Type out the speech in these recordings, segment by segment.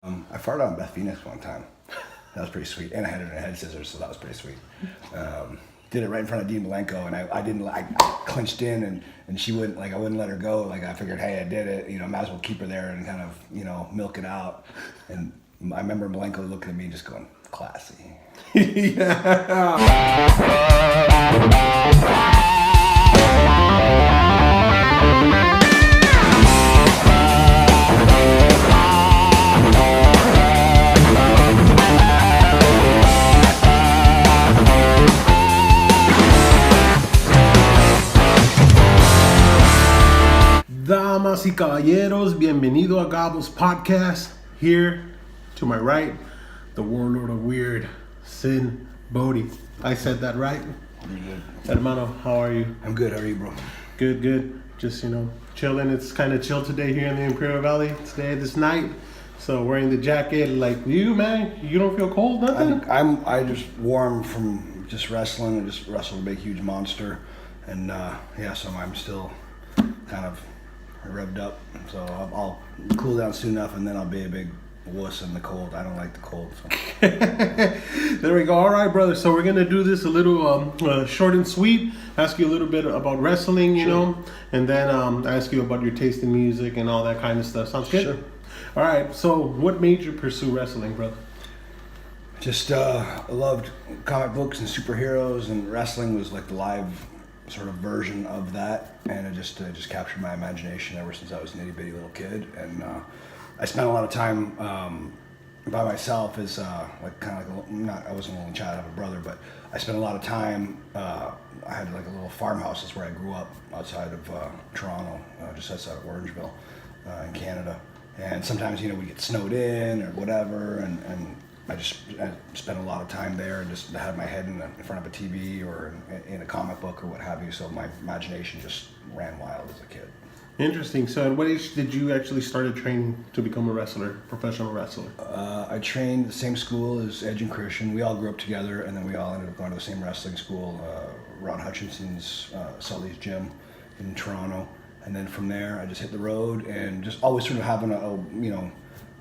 I farted on Beth Phoenix one time. That was pretty sweet. And I had it in a head scissors, so that was pretty sweet. Did it right in front of Dean Malenko, and I clinched in, and she wouldn't, I wouldn't let her go. Like, I figured, hey, I did it, might as well keep her there and kind of, milk it out. And I remember Malenko looking at me just going, classy. Yeah. Damas y caballeros, bienvenido a Gobbles Podcast. Here to my right, the warlord of weird, Sinn, Bodhi. I said that right? You're good. Hermano, how are you? I'm good. How are you, bro? Good. Just, chilling. It's kind of chill today here in the Imperial Valley. Today, this night. So wearing the jacket, like you, man. You don't feel cold, nothing? I just warm from just wrestling. I just wrestled a big, huge monster. And, so I'm still kind of revved up, so I'll cool down soon enough, and then I'll be a big wuss in the cold. I don't like the cold. So. There we go. All right, brother. So we're gonna do this a little short and sweet. Ask you a little bit about wrestling, sure. And then ask you about your taste in music and all that kind of stuff. Sounds good? Sure. All right. So what made you pursue wrestling, brother? Just I loved comic books and superheroes, and wrestling was like the live sort of version of that, and it just captured my imagination ever since I was an itty bitty little kid. And I spent a lot of time by myself as I wasn't an only child, I have a brother, but I spent a lot of time. I had like a little farmhouse. That's where I grew up, outside of Toronto, just outside of Orangeville, in Canada. And sometimes we'd get snowed in or whatever, and I spent a lot of time there and just had my head in front of a TV or in a comic book or what have you. So my imagination just ran wild as a kid. Interesting. So at what age did you actually start training to become a wrestler, professional wrestler? I trained at the same school as Edge and Christian. We all grew up together, and then we all ended up going to the same wrestling school, Ron Hutchinson's Sully's gym in Toronto. And then from there, I just hit the road and just always sort of having a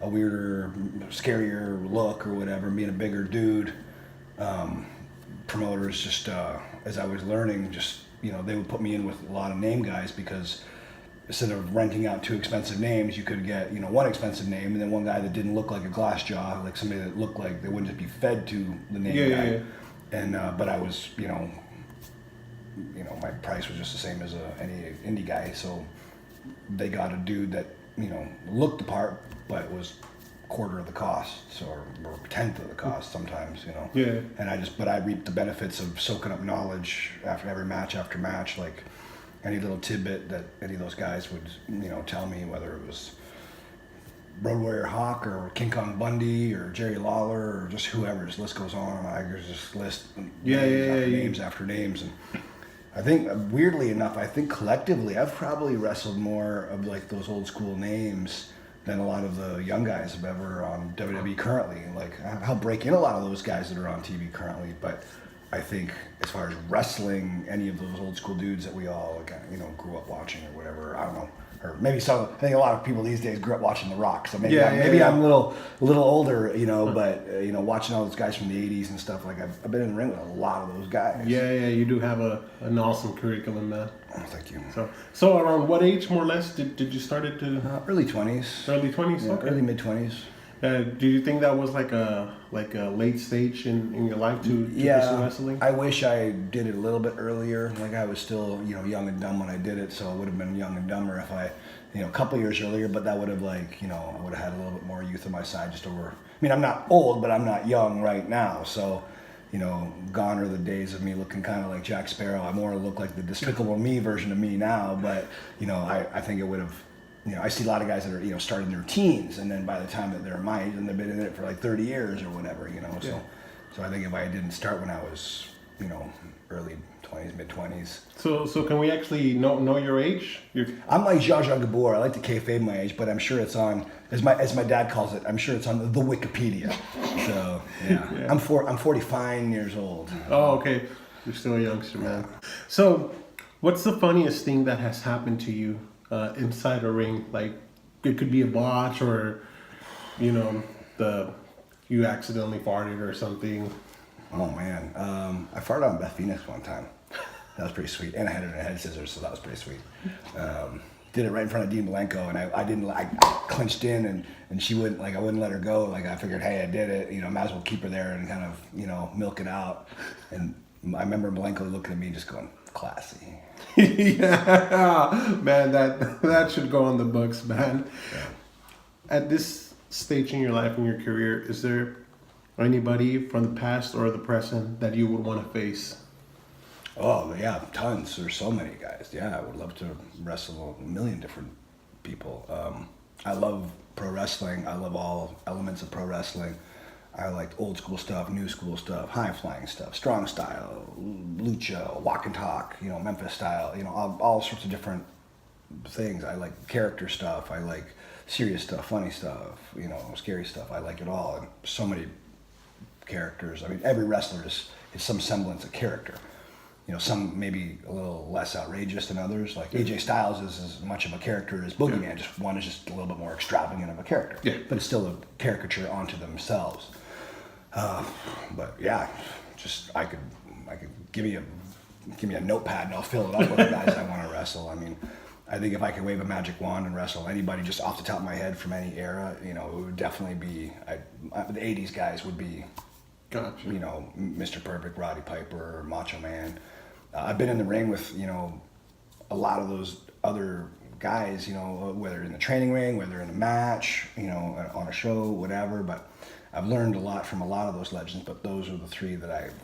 weirder, scarier look or whatever, being a bigger dude. Promoters just, as I was learning, just, they would put me in with a lot of name guys, because instead of renting out two expensive names, you could get, one expensive name and then one guy that didn't look like a glass jaw, like somebody that looked like they wouldn't just be fed to the name guy. Yeah. And, but I was, my price was just the same as any indie guy. So they got a dude that, looked the part, but was quarter of the cost, or tenth of the cost sometimes, Yeah. And I reaped the benefits of soaking up knowledge after every match after match, like any little tidbit that any of those guys would, tell me, whether it was Road Warrior Hawk or King Kong Bundy or Jerry Lawler or just whoever. This list goes on. I could just list names after names. And I think, weirdly enough, collectively I've probably wrestled more of like those old school names than a lot of the young guys have ever on WWE currently. Like, I'll break in a lot of those guys that are on TV currently, but I think as far as wrestling, any of those old school dudes that we all grew up watching or whatever, I don't know. Or maybe some. I think a lot of people these days grew up watching The Rock, so maybe I'm a little older, but watching all those guys from the '80s and stuff. Like, I've been in the ring with a lot of those guys. Yeah, you do have an awesome curriculum, man. Oh, thank you. So around what age, more or less, did you start it to? Early 20s. Early 20s. Yeah, okay. Early mid 20s. Do you think that was like a late stage in your life to pursue wrestling? I wish I did it a little bit earlier. Like, I was still young and dumb when I did it, so I would have been young and dumber if I a couple years earlier. But that would have I would have had a little bit more youth on my side. Just over. I mean, I'm not old, but I'm not young right now. So gone are the days of me looking kind of like Jack Sparrow. I more look like the Despicable Me version of me now. But I think it would have. I see a lot of guys that are, starting their teens, and then by the time that they're my age, and they've been in it for like 30 years or whatever, Yeah. So I think if I didn't start when I was, early 20s, mid 20s. So can we actually know your age? I'm like Zsa Zsa Gabor. I like to kayfabe my age, but I'm sure it's on, as my dad calls it, I'm sure it's on the Wikipedia. So yeah. I'm 45 years old. Oh, okay. You're still a youngster, man. So what's the funniest thing that has happened to you inside a ring? Like, it could be a botch or you know, you accidentally farted or something? Oh man, I farted on Beth Phoenix one time. That was pretty sweet, and I had it in a head scissors, so that was pretty sweet. Did it right in front of Dean Malenko, and I clinched in, and she wouldn't, like, I wouldn't let her go. Like, I figured, hey, I did it, you know, might as well keep her there and kind of, you know, milk it out. And I remember Malenko looking at me just going, classy. Yeah, man, that should go on the books, man. Yeah. At this stage in your life and your career, is there anybody from the past or the present that you would want to face? Oh yeah, tons. There's so many guys. Yeah, I would love to wrestle a million different people. I love pro wrestling. I love all elements of pro wrestling. I like old school stuff, new school stuff, high flying stuff, strong style, lucha, walk and talk, you know, Memphis style, you know, all sorts of different things. I like character stuff. I like serious stuff, funny stuff, you know, scary stuff. I like it all. And so many characters. I mean, every wrestler is some semblance of character. You know, some maybe a little less outrageous than others. Like AJ Styles is as much of a character as Boogeyman. Yeah. Just one is just a little bit more extravagant of a character. Yeah. But it's still a caricature onto themselves. But yeah, just I could give me a notepad and I'll fill it up with the guys I want to wrestle. I mean, I think if I could wave a magic wand and wrestle anybody just off the top of my head from any era, you know, it would definitely be the '80s guys would be. Gotcha. You know, Mr. Perfect, Roddy Piper, Macho Man. I've been in the ring with, you know, a lot of those other guys, you know, whether in the training ring, whether in a match, you know, on a show, whatever. But I've learned a lot from a lot of those legends, but those are the three that I've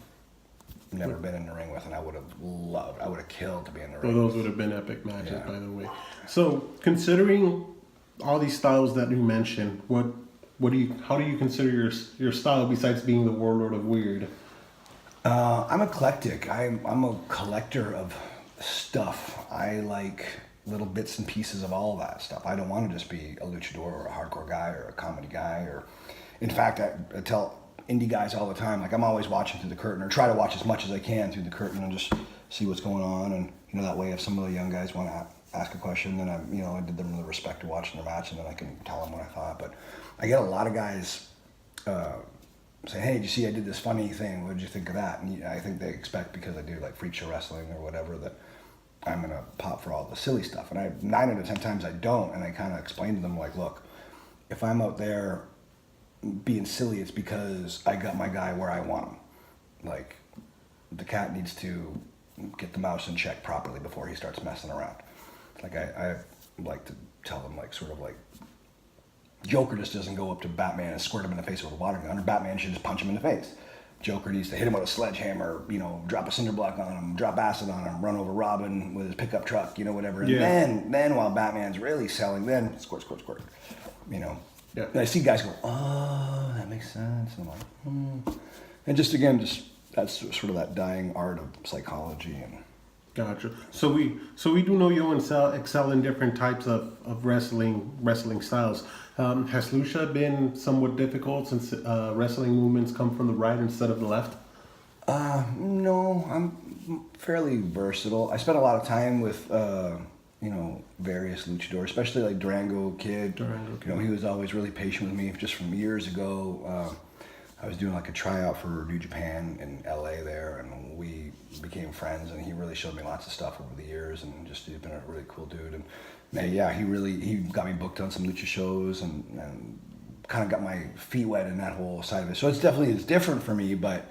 never been in the ring with, and I would have loved, I would have killed to be in the ring. Well, those would have been epic matches, Yeah. by the way. So, considering all these styles that you mentioned, how do you consider your style besides being the warlord of weird? I'm eclectic. I'm a collector of stuff. I like little bits and pieces of all that stuff. I don't want to just be a luchador or a hardcore guy or a comedy guy. Or, in fact, I tell indie guys all the time, like, I'm always watching through the curtain, or try to watch as much as I can through the curtain and just see what's going on. And, you know, that way if some of the young guys want to ask a question, then I did them the respect of watching their match, and then I can tell them what I thought. But I get a lot of guys saying, hey, did you see I did this funny thing? What did you think of that? And I think they expect, because I do like freak show wrestling or whatever, that I'm going to pop for all the silly stuff. And 9 out of 10 times I don't. And I kind of explain to them, like, look, if I'm out there being silly, it's because I got my guy where I want him. Like, the cat needs to get the mouse in check properly before he starts messing around. Like, I like to tell them, like, sort of like, Joker just doesn't go up to Batman and squirt him in the face with a water gun, or Batman should just punch him in the face. Joker needs to hit him with a sledgehammer, you know, drop a cinder block on him, drop acid on him, run over Robin with his pickup truck, you know, whatever. And then while Batman's really selling, then squirt, you know. Yeah. And I see guys go, oh, that makes sense. And I'm like, And just that's sort of that dying art of psychology. And Gotcha. So we do know you excel in different types of wrestling styles. Has lucha been somewhat difficult since wrestling movements come from the right instead of the left? No, I'm fairly versatile. I spent a lot of time with various luchadors, especially like Durango Kid. You know, he was always really patient with me. Just from years ago, I was doing like a tryout for New Japan in LA there, and we became friends, and he really showed me lots of stuff over the years, and just he's been a really cool dude. And man, yeah, he got me booked on some lucha shows, and kind of got my feet wet in that whole side of it. So it's different for me, but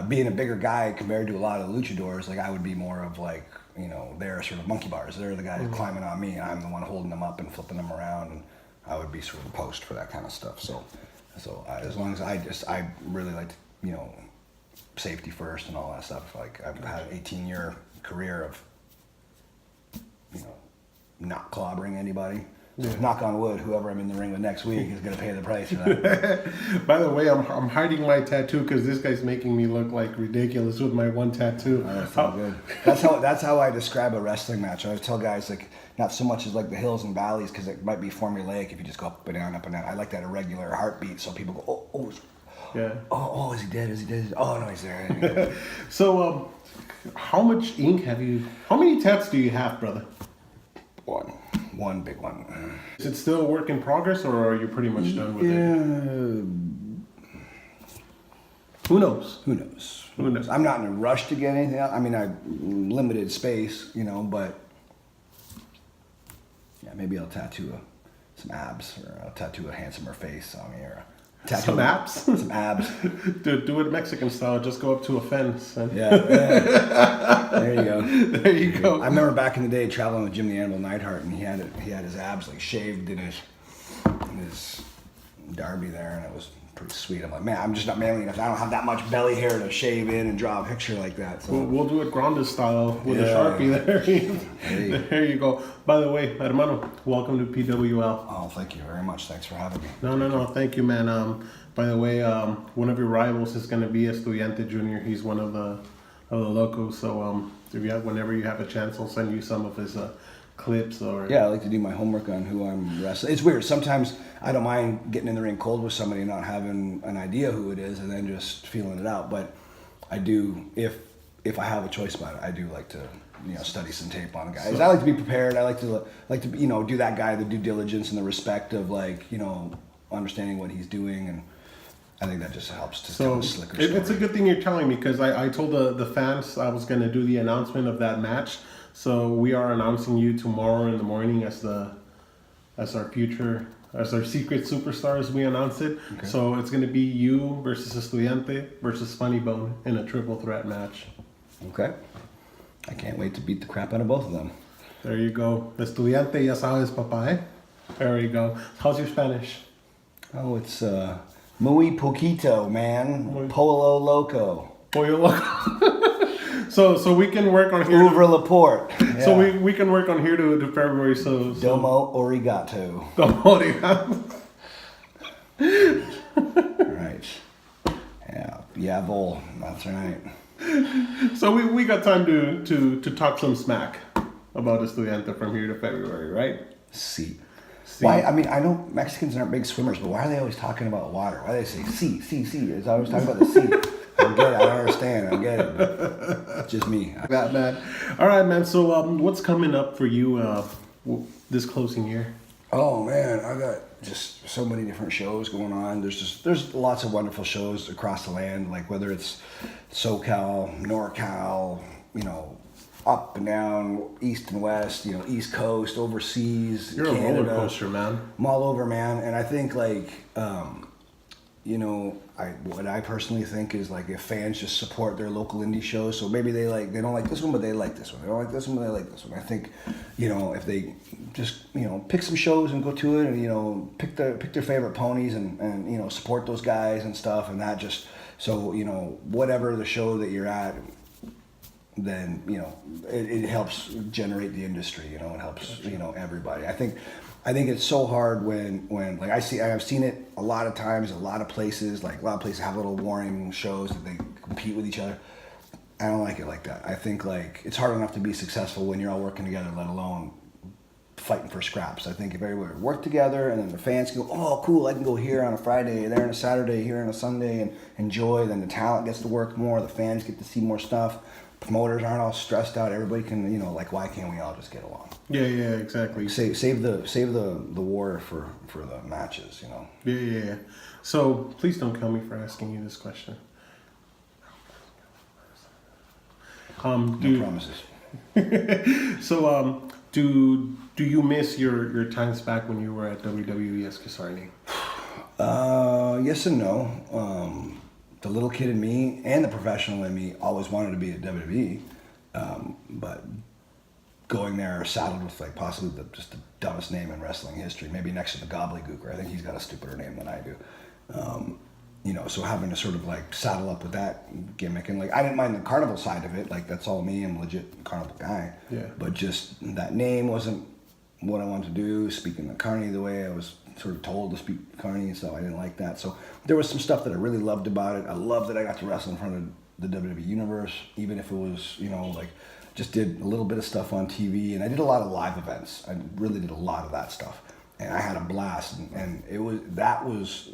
being a bigger guy compared to a lot of luchadors, like, I would be more of like, you know, they're sort of monkey bars. They're the guys climbing on me, and I'm the one holding them up and flipping them around, and I would be sort of post for that kind of stuff. So as long as I really like, you know, safety first and all that stuff. Like, I've had an 18-year career of, you know, not clobbering anybody. So knock on wood, whoever I'm in the ring with next week is going to pay the price for that. By the way, I'm hiding my tattoo because this guy's making me look like ridiculous with my one tattoo. Oh, that's all good. That's how I describe a wrestling match. I always tell guys, like, not so much as like the hills and valleys, because it might be formulaic if you just go up and down, up and down. I like that irregular heartbeat, so people go, oh, is he dead? Oh, no, he's there. So, how much ink how many tats do you have, brother? One. one big one. Is it still a work in progress, or are you pretty much done with it? Who knows? Who knows? Who knows? I'm not in a rush to get anything out. I mean, I limited space, you know, but yeah, maybe I'll tattoo some abs, or I'll tattoo a handsomer face on me, or tattoo Some abs? Some abs. Do it Mexican style. Just go up to a fence. And Yeah. There you go. There you go. I remember back in the day traveling with Jim the Animal Neidhart, and he had his abs like shaved in his derby there, and it was pretty sweet. I'm like, man, I'm just not manly enough. I don't have that much belly hair to shave in and draw a picture like that. So We'll do it Granda style with a Yeah. Sharpie there. Hey. There you go. By the way, hermano, welcome to PWL. Oh, thank you very much. Thanks for having me. No. Thank you, man. By the way, one of your rivals is going to be Estudiante Junior. He's one of the locos. So whenever you have a chance, I'll send you some of his clips. Or Yeah, I like to do my homework on who I'm wrestling. It's weird. Sometimes I don't mind getting in the ring cold with somebody and not having an idea who it is, and then just feeling it out. But I do, if I have a choice about it, I do like to study some tape on guys. I like to be prepared. I like to do that guy, the due diligence and the respect of understanding what he's doing, and I think that just helps to tell a slicker story. It's a good thing you're telling me, because I told the fans I was going to do the announcement of that match. So we are announcing you tomorrow in the morning as our secret superstars. We announce it. Okay. So it's going to be you versus Estudiante versus Funny Bone in a triple threat match. Okay. I can't wait to beat the crap out of both of them. There you go. Estudiante, ya sabes, papá. There you go. How's your Spanish? Oh, it's muy poquito, man. Muy- Polo loco. Pollo loco. So we can work on here. Ouvre la porte. So Yeah. we can work on here to February. So Domo origato. Right. Yeah. Jawohl. That's right. So we got time to talk some smack about Estudiante from here to February, right? See. See. Why? I mean, I know Mexicans aren't big swimmers, but why are they always talking about water? Why do they say sea? It's always talking about the sea. I don't get it. I don't understand. I don't get it. But it's just me. That man. All right, man. So what's coming up for you this closing year? Oh man, I got just so many different shows going on. There's lots of wonderful shows across the land, like whether it's SoCal, NorCal, up and down, east and west, East Coast, overseas, You're Canada. a roller coaster, man. I'm all over, man. And I think what I personally think is like if fans just support their local indie shows, so maybe they don't like this one, but they like this one. They don't like this one, but they like this one. I think, if they just pick some shows and go to it, and pick their favorite ponies and support those guys and stuff, and that just so whatever the show that you're at, then it helps generate the industry. It helps everybody. I think it's so hard when like I've seen it a lot of times, a lot of places have little warring shows that they compete with each other. I don't like it like that. I think it's hard enough to be successful when you're all working together, let alone fighting for scraps. I think if everybody work together and then the fans can go, oh cool, I can go here on a Friday, there on a Saturday, here on a Sunday and enjoy, then the talent gets to work more, the fans get to see more stuff. Promoters aren't all stressed out. Everybody can, why can't we all just get along? Yeah, exactly. Save the war for the matches, Yeah. So please don't kill me for asking you this question. No promises. So do you miss your times back when you were at WWE as Kasarni? Yes and no. The little kid in me and the professional in me always wanted to be at WWE, but going there saddled with possibly just the dumbest name in wrestling history, maybe next to the Gobbledygooker. I think he's got a stupider name than I do. So having to sort of saddle up with that gimmick, and I didn't mind the carnival side of it. That's all me. I'm a legit carnival guy. Yeah. But just that name wasn't what I wanted to do. Speaking the Carney the way I was sort of told to speak Carney, so I didn't like that. So there was some stuff that I really loved about it. I loved that I got to wrestle in front of the WWE universe, even if it was just did a little bit of stuff on TV, and I did a lot of live events. I really did a lot of that stuff, and I had a blast. And that was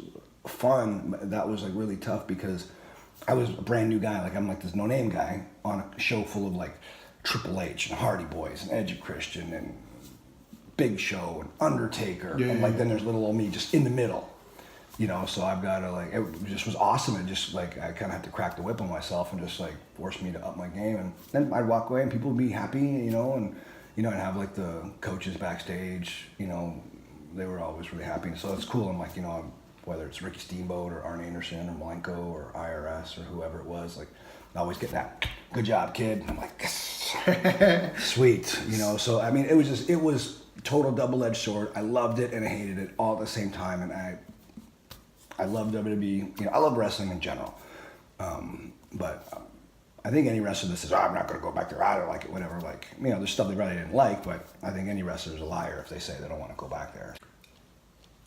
fun. That was really tough because I was a brand new guy. I'm this no name guy on a show full of Triple H and Hardy Boys and Edge of Christian and Big Show and Undertaker, Yeah, and yeah, like then there's little old me just in the middle. So I've got to like, it just was awesome. It just like, I kind of had to crack the whip on myself and just like force me to up my game. And then I'd walk away and people would be happy, and, I'd have like the coaches backstage, they were always really happy. So it's cool. I'm like, whether it's Ricky Steamboat or Arn Anderson or Malenko or IRS or whoever it was, like I always get that, good job, kid. And I'm like, sweet, So, I mean, it was total double-edged sword. I loved it and I hated it all at the same time. And I love WWE. I love wrestling in general. But I think any wrestler that says, I'm not going to go back there, I don't like it, whatever. Like, there's stuff they really didn't like, but I think any wrestler is a liar if they say they don't want to go back there.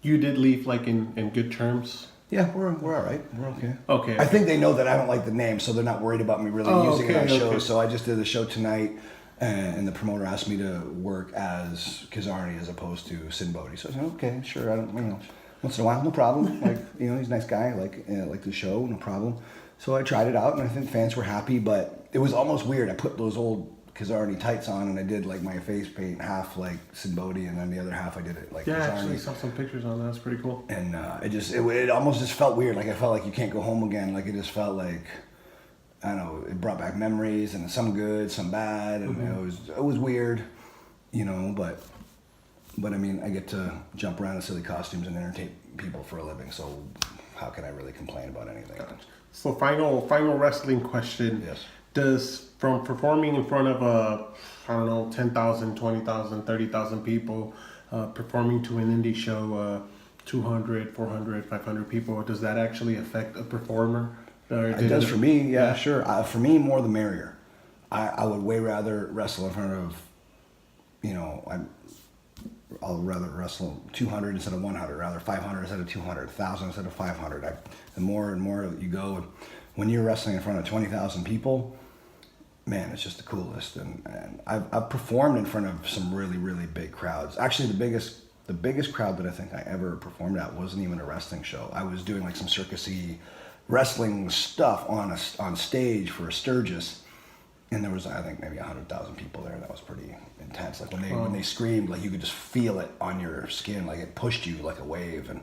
You did leave like in good terms? Yeah, we're all right. We're okay. Okay. I think they know that I don't like the name, so they're not worried about me really using it on shows. So I just did the show tonight, and the promoter asked me to work as Kazarni as opposed to Sinn Bodhi. So I said, okay, sure. I don't, once in a while, no problem. Like, he's a nice guy. Like the show, no problem. So I tried it out, and I think fans were happy. But it was almost weird. I put those old Kazarni tights on, and I did like my face paint half like Sinn Bodhi, and then the other half I did it like yeah. Kazarni. Actually, saw some pictures on that. That's pretty cool. And it almost just felt weird. Like I felt like you can't go home again. Like it just felt like, I don't know. It brought back memories, and some good, some bad, and it was weird, But I mean, I get to jump around in silly costumes and entertain people for a living. So how can I really complain about anything? So final wrestling question. Yes. Does from performing in front of 10,000, 20,000, 30,000 people, performing to an indie show, 200, 400, 500 people, does that actually affect a performer? It does for me, yeah, sure. For me, more the merrier. I would way rather wrestle in front of, I'll rather wrestle 200 instead of 100, rather 500 instead of 200, 1,000 instead of 500. The more and more you go, when you're wrestling in front of 20,000 people, man, it's just the coolest. And I've performed in front of some really, really big crowds. Actually, the biggest crowd that I think I ever performed at wasn't even a wrestling show. I was doing like some circus-y wrestling stuff on stage for a Sturgis. And there was, I think, maybe 100,000 people there. That was pretty intense. Like when they screamed, like you could just feel it on your skin, like it pushed you like a wave. And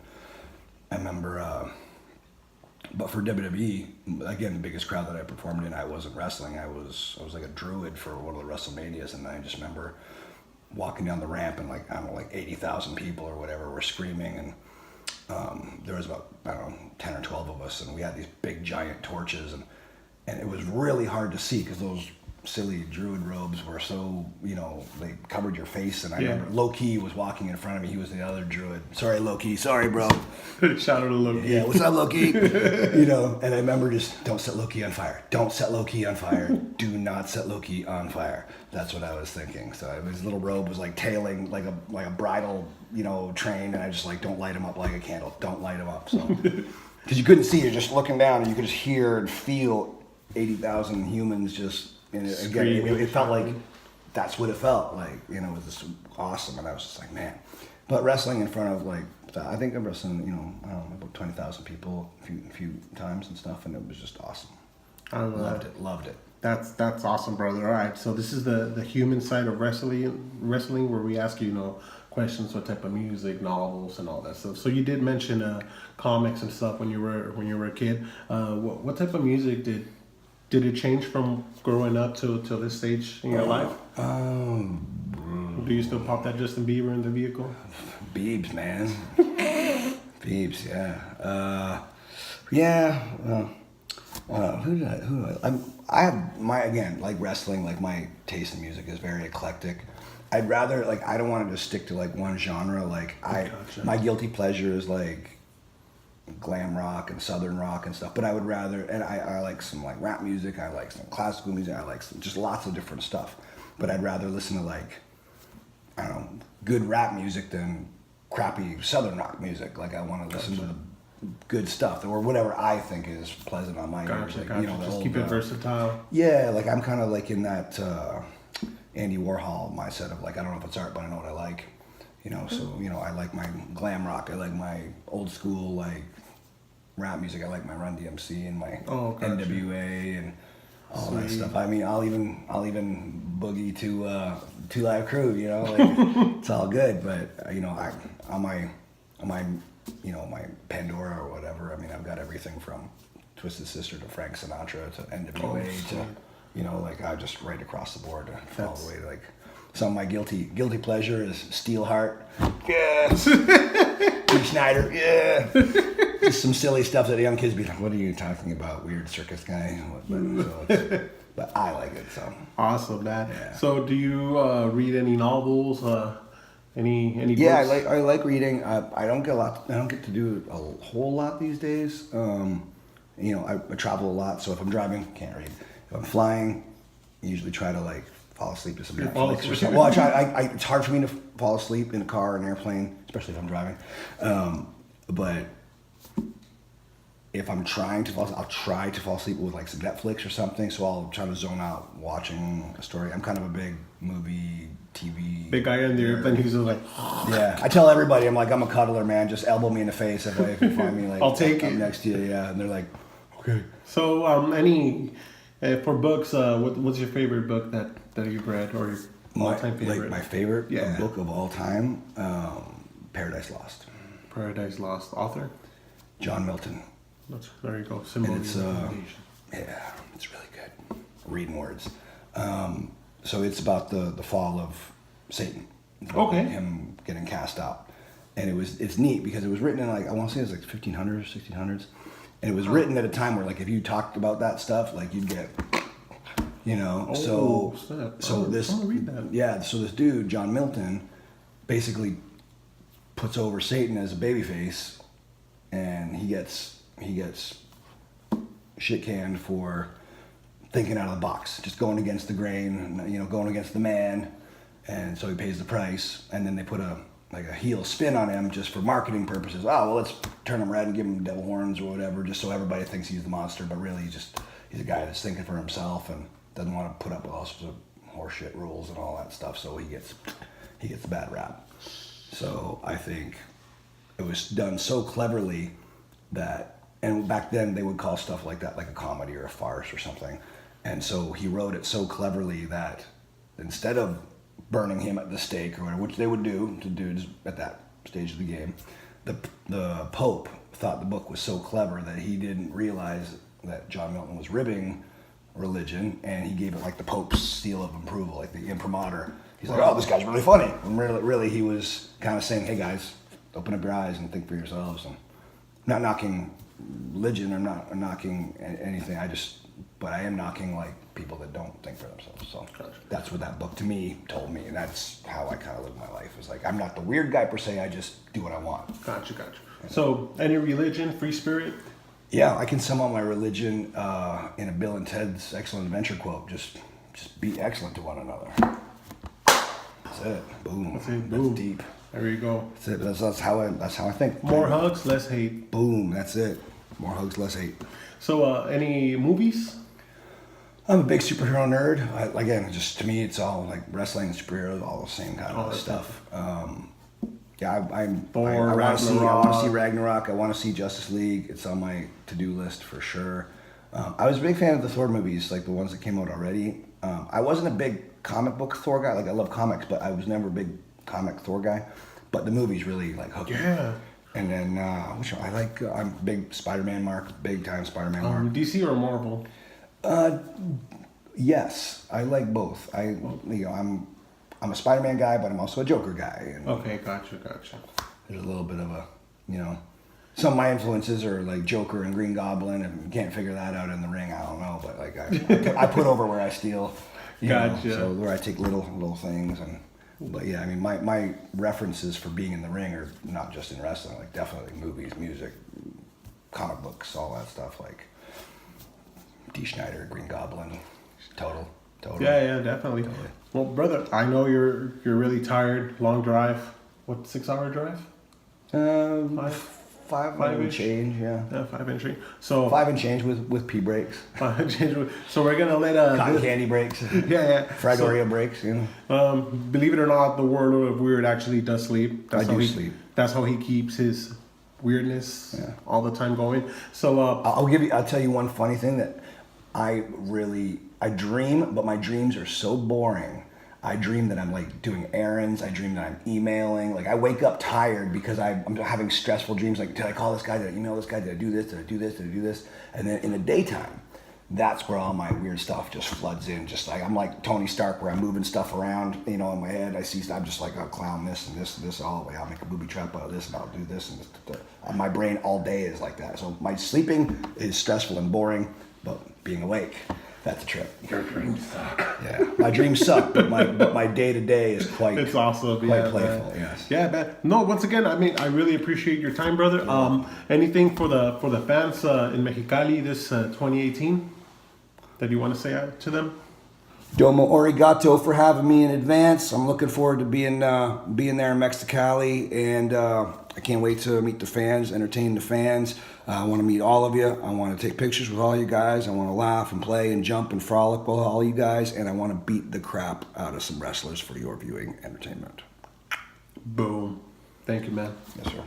I remember, but for WWE, again, the biggest crowd that I performed in, I wasn't wrestling. I was like a druid for one of the WrestleManias, and I just remember walking down the ramp and like 80,000 people or whatever were screaming, and there was about 10 or 12 of us, and we had these big giant torches, and it was really hard to see because those silly druid robes were so, they covered your face. And I remember Low-Key was walking in front of me. He was the other druid. Sorry, Low-Key. Sorry, bro. Shout out to Low-Key. Yeah, what's up, Low-Key? And I remember just, don't set Low-Key on fire. Don't set Low-Key on fire. Do not set Low-Key on fire. That's what I was thinking. So his little robe was like tailing like a bridal, train. And I just like, don't light him up like a candle. Don't light him up. So, because you couldn't see, you're just looking down and you could just hear and feel 80,000 humans just, and it felt like that's what it felt like, it was just awesome. And I was just like, man. But wrestling in front of I think I'm wrestling, about 20,000 people a few times and stuff, and it was just awesome. I loved it. That's awesome, brother. All right, so this is the human side of wrestling where we ask you, questions, what type of music, novels, and all that stuff. So you did mention comics and stuff when you were a kid. What type of music did it change from growing up to this stage in your life? Do you still pop that Justin Bieber in the vehicle? Biebs, man. Biebs, yeah. I have like wrestling, like my taste in music is very eclectic. I'd rather, I don't want to just stick to one genre. Gotcha. My guilty pleasure is glam rock and southern rock and stuff, but I would rather, and I like some rap music, I like some classical music, I like just lots of different stuff, but I'd rather listen to good rap music than crappy southern rock music. I want to listen to the good stuff or whatever I think is pleasant on my ears. Just keep it versatile. Yeah, I'm kind of in that Andy Warhol mindset of I don't know if it's art, but I know what I like. So I like my glam rock. I like my old school rap music. I like my Run DMC and my NWA and all that stuff. I mean, I'll even boogie to Two Live Crew, you know, like it's all good. But you know, on my my Pandora or whatever. I mean, I've got everything from Twisted Sister to Frank Sinatra to NWA to you know, like I just right across the board all the way to like. Some of my guilty pleasure is Steelheart. Yeah. Dee Snider. Yeah. Just some silly stuff that the young kids be like, what are you talking about? Weird circus guy. But I like it, so. Awesome, man. Yeah. So do you read any novels? Any books? Yeah, I like reading. I don't get to do a whole lot these days. You know, I travel a lot, so if I'm driving, can't read. If I'm flying, I usually try to like fall asleep to some Netflix or something. Well, it's hard for me to fall asleep in a car or an airplane, especially if I'm driving. But if I'm trying to fall asleep, I'll try to fall asleep with like some Netflix or something. So I'll try to zone out watching a story. I'm kind of a big movie, TV. Big guy in the airplane, he's just like. Yeah, I tell everybody, I'm like, I'm a cuddler, man. Just elbow me in the face if you find me like. I'll take I'm it. next to you, yeah. And they're like, okay. So for books, what's your favorite book that you've read or your all-time favorite? Like my favorite book of all time, Paradise Lost. Paradise Lost. Author? John Milton. There you go. Symbol And it's it's really good. Reading words. So it's about the fall of Satan. Okay. Him getting cast out, and it's neat because it was written in like I want to say it was like 1500s, 1600s, and it was written at a time where like if you talked about that stuff, like you'd get, you know. So this I'm gonna read that. Yeah. So this dude John Milton basically puts over Satan as a babyface, and he gets shit canned for thinking out of the box, just going against the grain, you know, going against the man, and so he pays the price. And then they put a heel spin on him just for marketing purposes. Oh well, let's turn him red and give him devil horns or whatever, just so everybody thinks he's the monster. But really, he's a guy that's thinking for himself and doesn't want to put up with all sorts of horseshit rules and all that stuff. So he gets a bad rap. So I think it was done so cleverly that. And back then they would call stuff like that like a comedy or a farce or something. And so he wrote it so cleverly that instead of burning him at the stake or whatever, which they would do to dudes at that stage of the game, the Pope thought the book was so clever that he didn't realize that John Milton was ribbing religion, and he gave it like the Pope's seal of approval, like the imprimatur. He's like, oh, this guy's really funny. And really he was kind of saying, hey guys, open up your eyes and think for yourselves. And not knocking religion, I'm not knocking anything. But I am knocking like people that don't think for themselves. So that's what that book to me told me, and that's how I kind of live my life. It's like I'm not the weird guy per se. I just do what I want. Gotcha. So, any religion, free spirit? Yeah, I can sum up my religion in a Bill and Ted's Excellent Adventure quote. Just be excellent to one another. That's it. Boom. That's it. Boom. That's deep. There you go. That's it. That's how I think. More hugs, less hate. Boom. That's it. More hugs, less hate. So, any movies? I'm a big superhero nerd. Again, just to me, it's all like wrestling and superheroes, all the same kind of stuff. Yeah, I want to see Ragnarok. I want to see Justice League. It's on my to-do list for sure. I was a big fan of the Thor movies, like the ones that came out already. I wasn't a big comic book Thor guy. Like I love comics, but I was never a big comic Thor guy. But the movies really like hooked me. Yeah. And then which one? I like. I'm a big Spider-Man mark. Big time Spider-Man mark. DC or Marvel? Yes, I like both. I'm a Spider-Man guy, but I'm also a Joker guy. And okay, gotcha. There's a little bit of some of my influences are like Joker and Green Goblin, and you can't figure that out in the ring. I don't know, but like I put over where I steal. Gotcha. So where I take little things But yeah, I mean, my references for being in the ring are not just in wrestling, like definitely movies, music, comic books, all that stuff, like Dee Snider, Green Goblin, total. Yeah, definitely. Totally. Well, brother, I know you're really tired. Long drive. What, 6-hour drive? 5 and change, yeah. Yeah, 5 and change. So 5 and change with pee breaks. 5 and change. So we're gonna let cotton candy breaks. Yeah. Fragoreo breaks, you know. Believe it or not, the world of weird actually does sleep. I do sleep. That's how he keeps his weirdness all the time going. So I'll tell you one funny thing that I dream, but my dreams are so boring. I dream that I'm like doing errands. I dream that I'm emailing. Like I wake up tired because I'm having stressful dreams. Like, did I call this guy? Did I email this guy? Did I do this? Did I do this? Did I do this? And then in the daytime, that's where all my weird stuff just floods in. Just like I'm like Tony Stark, where I'm moving stuff around, you know, in my head. I'm just like, I'll clown this and this and this all the way. I'll make a booby trap out of this, and I'll do this and this. My brain all day is like that. So my sleeping is stressful and boring, but being awake, that's a trip. Your dreams suck. Yeah, my dreams suck, but my day to day is quite. It's awesome. Quite playful. Yes. Yeah, man. No, once again, I mean, I really appreciate your time, brother. Anything for the fans in Mexicali this 2018 that you want to say to them? Domo arigato for having me in advance. I'm looking forward to being there in Mexicali, and I can't wait to meet the fans, entertain the fans. I want to meet all of you. I want to take pictures with all you guys. I want to laugh and play and jump and frolic with all you guys, and I want to beat the crap out of some wrestlers for your viewing entertainment. Boom. Thank you, man. Yes, sir.